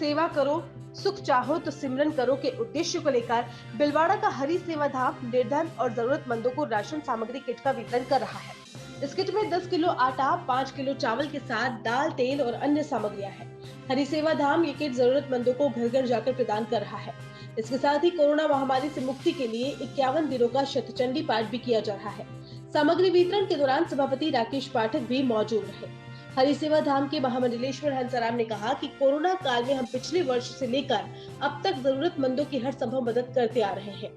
सेवा करो सुख चाहो तो सिमरन करो के उद्देश्य को लेकर बिलवाड़ा का हरि सेवा धाम निर्धन और जरूरतमंदों को राशन सामग्री किट का वितरण कर रहा है। इस किट में 10 किलो आटा, 5 किलो चावल के साथ दाल, तेल और अन्य सामग्रियां हैं। हरि सेवा धाम ये किट जरूरतमंदों को घर घर जाकर प्रदान कर रहा है। इसके साथ ही कोरोना महामारी से मुक्ति के लिए 51 दिनों का शतचंडी पाठ भी किया जा रहा है। सामग्री वितरण के दौरान सभापति राकेश पाठक भी मौजूद रहे। हरि सेवा धाम के महामंडलेश्वर हंसराम ने कहा कि कोरोना काल में हम पिछले वर्ष से लेकर अब तक जरूरतमंदों की हर संभव मदद करते आ रहे हैं।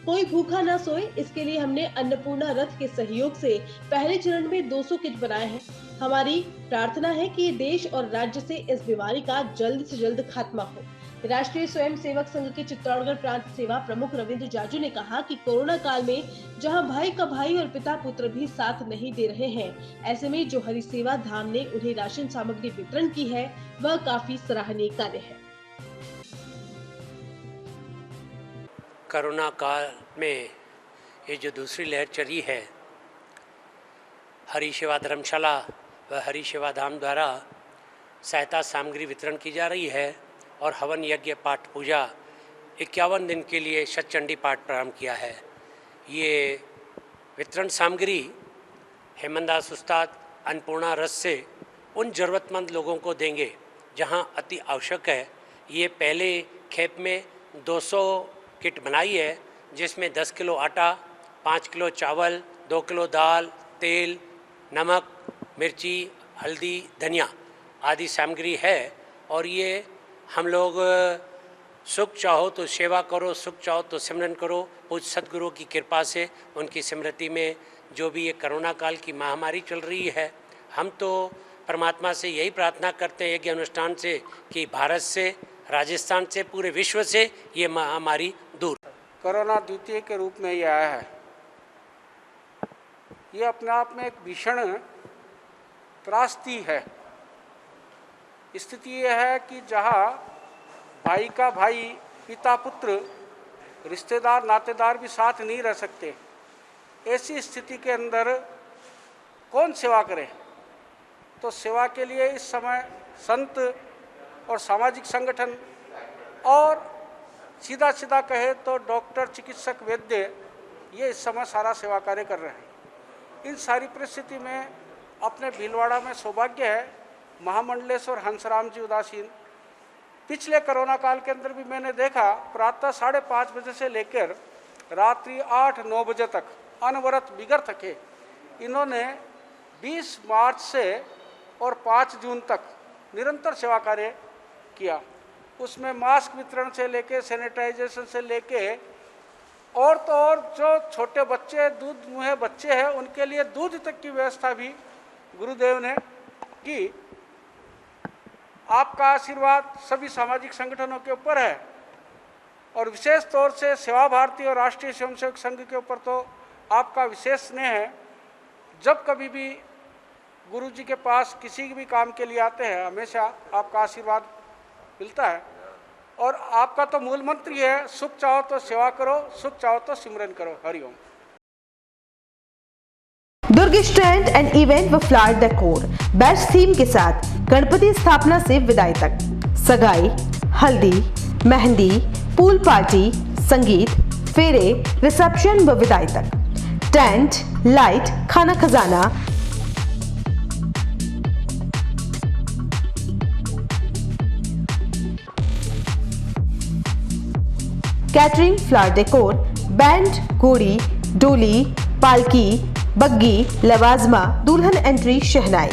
कोई भूखा न सोए, इसके लिए हमने अन्नपूर्णा रथ के सहयोग से पहले चरण में 200 किट बनाए हैं। हमारी प्रार्थना है कि देश और राज्य से इस बीमारी का जल्द से जल्द खात्मा हो। राष्ट्रीय स्वयं सेवक संघ के चित्तौड़गढ़ प्रांत सेवा प्रमुख रविंद्र जाजू ने कहा कि कोरोना काल में जहां भाई का भाई और पिता पुत्र भी साथ नहीं दे रहे हैं, ऐसे में जो हरि सेवा धाम ने उन्हें राशन सामग्री वितरण की है वह काफी सराहनीय कार्य है। कोरोना काल में ये जो दूसरी लहर चली है, हरि सेवा धर्मशाला व हरि सेवा धाम द्वारा सहायता सामग्री वितरण की जा रही है और हवन यज्ञ पाठ पूजा 51 दिन के लिए शतचंडी पाठ प्रारंभ किया है। ये वितरण सामग्री हेमंतदास उस्ताद अन्नपूर्णा रथ से उन ज़रूरतमंद लोगों को देंगे जहां अति आवश्यक है। ये पहले खेप में 200 किट बनाई है, जिसमें 10 किलो आटा, 5 किलो चावल, 2 किलो दाल, तेल, नमक, मिर्ची, हल्दी, धनिया आदि सामग्री है। और ये हम लोग सुख चाहो तो सेवा करो, सुख चाहो तो सिमरन करो, पूज्य सद्गुरु की कृपा से उनकी स्मृति में जो भी ये कोरोना काल की महामारी चल रही है, हम तो परमात्मा से यही प्रार्थना करते हैं यज्ञ अनुष्ठान से कि भारत से, राजस्थान से, पूरे विश्व से ये महामारी दूर। कोरोना द्वितीय के रूप में ये आया है। ये अपने आप में एक भीषण त्रासदी है। स्थिति यह है कि जहाँ भाई का भाई, पिता पुत्र, रिश्तेदार नातेदार भी साथ नहीं रह सकते, ऐसी स्थिति के अंदर कौन सेवा करे। तो सेवा के लिए इस समय संत और सामाजिक संगठन और सीधा सीधा कहे तो डॉक्टर, चिकित्सक, वैद्य, ये इस समय सारा सेवा कार्य कर रहे हैं। इन सारी परिस्थिति में अपने भीलवाड़ा में सौभाग्य है, महामंडलेश्वर हंसराम जी उदासीन पिछले कोरोना काल के अंदर भी मैंने देखा प्रातः 5:30 बजे से लेकर रात्रि 8-9 बजे तक अनवरत बिगर थके इन्होंने 20 मार्च से और 5 जून तक निरंतर सेवा कार्य किया। उसमें मास्क वितरण से लेके, सैनिटाइजेशन से लेके, और तो और जो छोटे बच्चे, दूध मुहे बच्चे हैं, उनके लिए दूध तक की व्यवस्था भी गुरुदेव ने की। आपका आशीर्वाद सभी सामाजिक संगठनों के ऊपर है और विशेष तौर से सेवा भारती और राष्ट्रीय स्वयंसेवक संघ के ऊपर तो आपका विशेष स्नेह है। जब कभी भी गुरु जी के पास किसी भी काम के लिए आते हैं, हमेशा आपका आशीर्वाद मिलता है। और आपका तो मूल मंत्र ही है, सुख चाहो तो सेवा करो, सुख चाहो तो सिमरन करो। हरिओम। दुर्ग स्टैंड एंड इवेंट व फ्लावर डेकोर बेस्ट थीम के साथ गणपति स्थापना से विदाई तक, सगाई, हल्दी, मेहंदी, पूल पार्टी, संगीत, फेरे, रिसेप्शन व विदाई तक, टेंट, लाइट, खाना खजाना, कैटरिंग, फ्लावर डेकोर, बैंड, घोड़ी, डोली, पालकी, बग्गी, लवाजमा, दुल्हन एंट्री, शहनाई,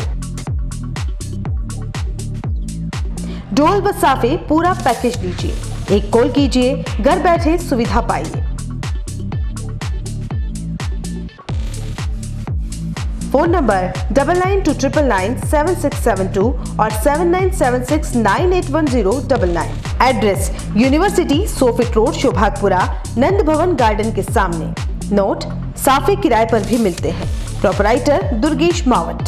ढोल व साफे, पूरा पैकेज लीजिए। एक कॉल कीजिए, घर बैठे सुविधा पाइए। फोन नंबर 9929997672 और 7976981099। एड्रेस यूनिवर्सिटी, सोफिट रोड, शोभागपुरा, नंद भवन गार्डन के सामने। नोट, साफे किराए पर भी मिलते हैं। प्रोपराइटर दुर्गेश मावट।